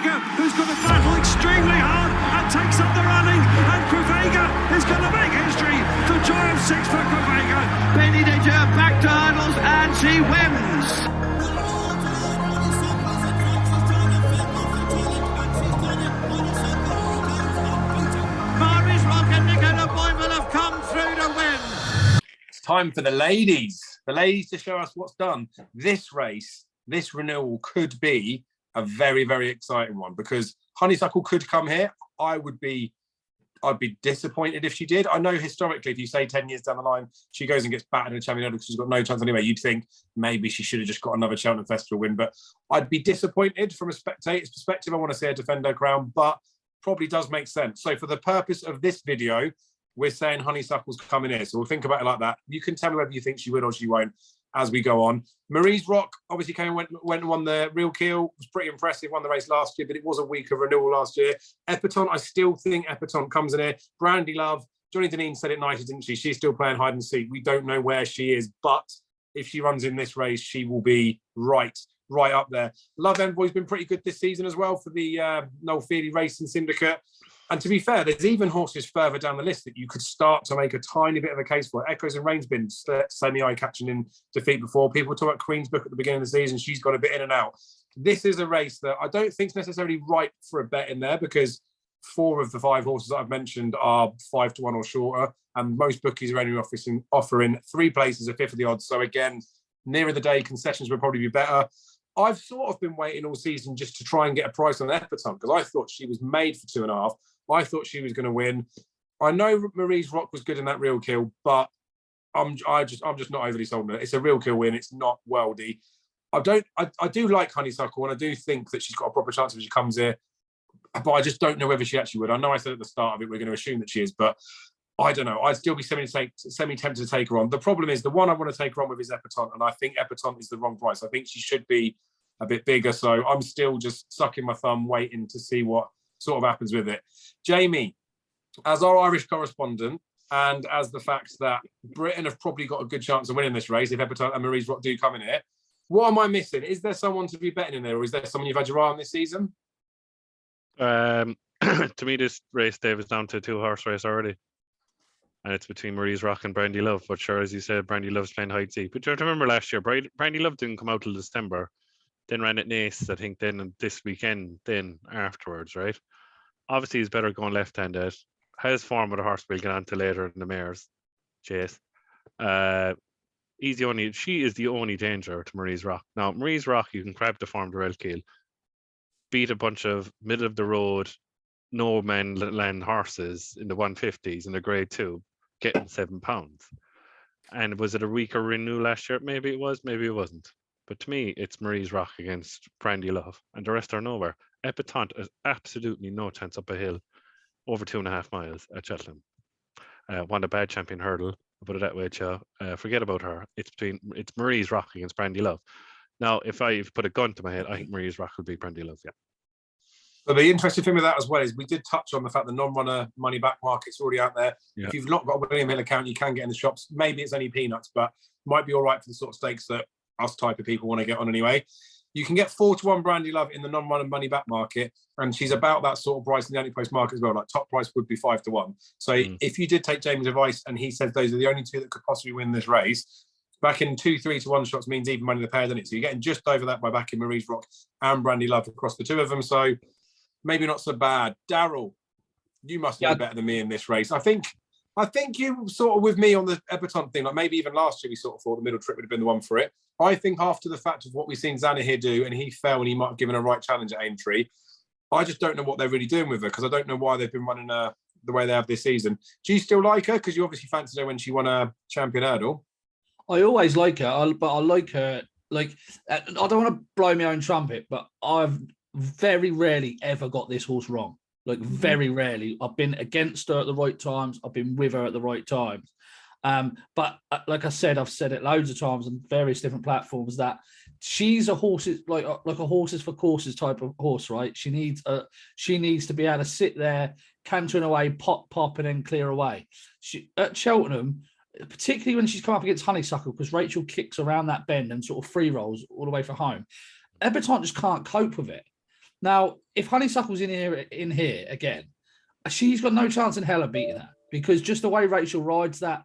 Crevega, who's going to battle extremely hard and takes up the running, and Crevega is going to make history. The joy of 6 for Crevega. Benedicta back to hurdles and she wins. Maurice Rock and Nicola Boyd will have come through to win. It's time for the ladies to show us what's done. This race, this renewal could be a very, very exciting one, because Honeysuckle could come here. I'd be disappointed if she did. I know historically, if you say 10 years down the line, she goes and gets battered in a champion because she's got no chance anyway, you'd think maybe she should have just got another Cheltenham Festival win. But I'd be disappointed from a spectator's perspective. I want to see her defend her crown, but probably does make sense. So for the purpose of this video, we're saying Honeysuckle's coming here. So we'll think about it like that. You can tell me whether you think she will or she won't as we go on. Maurice Rock obviously came and went and won the Real Keel. Was pretty impressive, won the race last year, but it was a weaker renewal last year. Epatante, I still think Epatante comes in here. Brandy Love, Johnny Deneen said it nicely, didn't she? She's still playing hide and seek. We don't know where she is, but if she runs in this race, she will be right up there. Love Envoy's been pretty good this season as well for the Noel Feely Racing Syndicate. And to be fair, there's even horses further down the list that you could start to make a tiny bit of a case for. Echoes and Rain's been semi-eye-catching in defeat before. People talk about Queen's Book at the beginning of the season. She's got a bit in and out. This is a race that I don't think is necessarily ripe for a bet in there, because 4 of the 5 horses that I've mentioned are 5 to 1 or shorter, and most bookies are only offering 3 places at 5th of the odds. So again, nearer the day, concessions would probably be better. I've sort of been waiting all season just to try and get a price on Epatante, because I thought she was made for 2.5. I thought she was going to win. I know Maurice Rock was good in that Real Kill, but I'm just not overly sold on it. It's a Real Kill win. It's not worldy. I do like Honeysuckle, and I do think that she's got a proper chance if she comes here, but I just don't know whether she actually would. I know I said at the start of it we're going to assume that she is, but I don't know. I'd still be semi-tempted to take her on. The problem is the one I want to take her on with is Epatante, and I think Epatante is the wrong price. I think she should be a bit bigger, so I'm still just sucking my thumb, waiting to see what sort of happens with it. Jamie, as our Irish correspondent, and as the fact that Britain have probably got a good chance of winning this race if Epatante and Maurice Rock do come in here, what am I missing? Is there someone to be betting in there, or is there someone you've had your eye on this season? To me, this race, Dave, is down to a 2-horse race already. And it's between Maurice Rock and Brandy Love. But sure, as you said, Brandy Love's playing hide seek. But you have to remember last year, Brandy Love didn't come out till December. Then ran at Naas, I think, then and this weekend, then afterwards, right? Obviously, he's better going left-handed. Has form with a horse we'll get on to later in the mares, Chase. She is the only danger to Maurice Rock. Now, Maurice Rock, you can grab the form to Real Keel, beat a bunch of middle-of-the-road, no-man-land horses in the 150s in the grade 2, getting £7. And was it a weaker renew last year? Maybe it was, maybe it wasn't. But to me, it's Maurice Rock against Brandy Love, and the rest are nowhere. Epatante has absolutely no chance up a hill over 2.5 miles at Cheltenham. Won a bad champion hurdle, I'll put it that way, Joe. Forget about her. It's Maurice Rock against Brandy Love. Now, if I put a gun to my head, I think Maurice Rock will beat Brandy Love, yeah. But the interesting thing with that as well is we did touch on the fact the non-runner money back market's already out there. Yeah. If you've not got a William Hill account, you can get in the shops. Maybe it's only peanuts, but might be all right for the sort of stakes that us type of people want to get on anyway. You can get 4 to 1 Brandy Love in the non-runner money back market, and she's about that sort of price in the anti-post market as well. Like top price would be 5 to 1. So if you did take Jamie's advice and he says those are the only 2 that could possibly win this race, backing 2 3 to 1 shots means even money in the pair, doesn't it? So you're getting just over that by backing Maurice Rock and Brandy Love across the 2 of them. So maybe not so bad. Daryl, you must know better than me in this race. I think you sort of with me on the Epatante thing, like maybe even last year we sort of thought the middle trip would have been the one for it. I think after the fact of what we've seen Zana here do, and he fell and he might have given a right challenge at Aintree, I just don't know what they're really doing with her, because I don't know why they've been running her the way they have this season. Do you still like her? Because you obviously fancied her when she won a champion hurdle. I always like her, but I like her. Like, I don't want to blow my own trumpet, but I've very rarely ever got this horse wrong. Like, very rarely. I've been against her at the right times. I've been with her at the right times. But like I said, I've said it loads of times on various different platforms that she's a horses like a horses for courses type of horse, right? She needs to be able to sit there, cantering away, pop, and then clear away. At Cheltenham, particularly when she's come up against Honeysuckle, because Rachel kicks around that bend and sort of free rolls all the way for home. Epatante just can't cope with it. Now, if Honeysuckle's in here again, she's got no chance in hell of beating that, because just the way Rachel rides that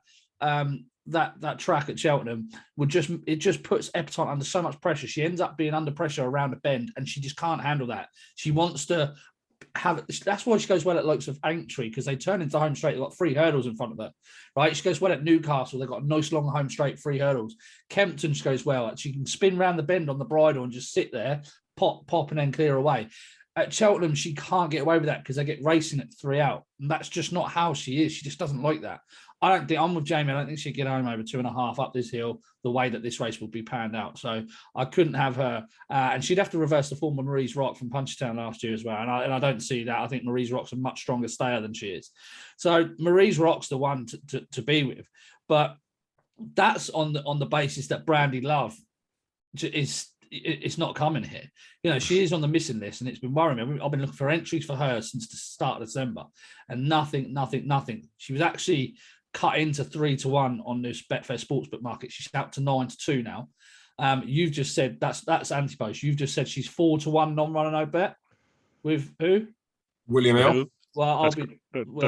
that track at Cheltenham it just puts Epatante under so much pressure. She ends up being under pressure around a bend, and she just can't handle that. She wants to have. That's why she goes well at likes of Aintree, because they turn into home straight. They've got 3 hurdles in front of her, right? She goes well at Newcastle. They've got a nice long home straight, 3 hurdles. Kempton she goes well at. She can spin round the bend on the bridle and just sit there, pop, and then clear away. At Cheltenham, she can't get away with that because they get racing at 3 out. And that's just not how she is. She just doesn't like that. I'm with Jamie. I don't think she'd get home over 2.5 up this hill the way that this race will be panned out. So I couldn't have her. And she'd have to reverse the form of Marie's Rock from Punchestown last year as well. And I don't see that. I think Marie's Rock's a much stronger stayer than she is. So Marie's Rock's the one to be with. But that's on the basis that Brandy Love it's not coming here. You know, she is on the missing list, and it's been worrying me. I've been looking for entries for her since the start of December, and nothing. She was actually cut into 3-1 on this Betfair Sportsbook market. She's out to 9-2 now. You've just said that's anti-post. You've just said she's 4-1 non-runner no bet with who? William Hill. Well, that's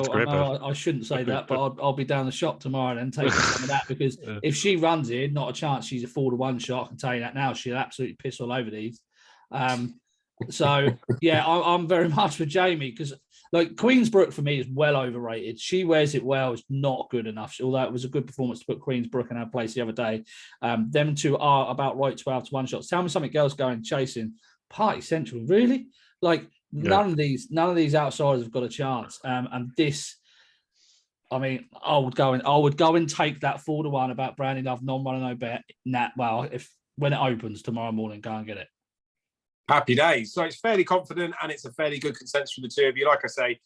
great. I shouldn't say that, but I'll be down the shop tomorrow and taking some of that, because if she runs here, not a chance she's a 4-1 shot. I can tell you that now. She'll absolutely piss all over these. So yeah, I'm very much with Jamie, because like Queensbrook for me is well overrated. She wears it well. It's not good enough. Although it was a good performance to put Queensbrook in her place the other day. Them two are about right 12-1 shots. Tell me something else going chasing Party Central. Really? Like none of these outsiders have got a chance. And this, I mean, I would go and take that 4-1 about Brandy Love non-runner no bet. When it opens tomorrow morning, go and get it. Happy days. So it's fairly confident, and it's a fairly good consensus from the two of you. Like I say,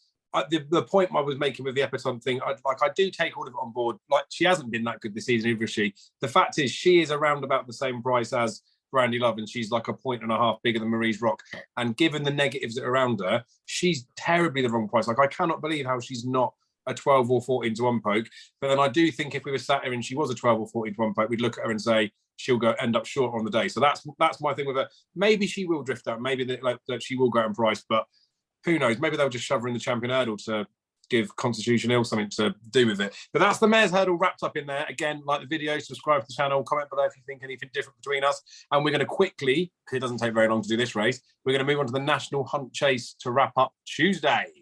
the point I was making with the Epatante thing, I do take all of it on board. Like, she hasn't been that good this season, either, she. The fact is, she is around about the same price as Brandy Love, and she's like 1.5 points bigger than Marie's Rock. And given the negatives that are around her, she's terribly the wrong price. Like, I cannot believe how she's not a 12 or 14-1 poke. But then I do think if we were sat here and she was a 12 or 14-1 poke, we'd look at her and say she'll end up short on the day. So that's my thing with her. Maybe she will drift out. Maybe that she will go out in price, but who knows? Maybe they'll just shove her in the champion hurdle to give Constitution Hill something to do with it. But that's the Mayor's Hurdle wrapped up in there. Again, like the video, subscribe to the channel, comment below if you think anything different between us. And we're going to quickly, because it doesn't take very long to do this race, we're going to move on to the National Hunt Chase to wrap up Tuesday.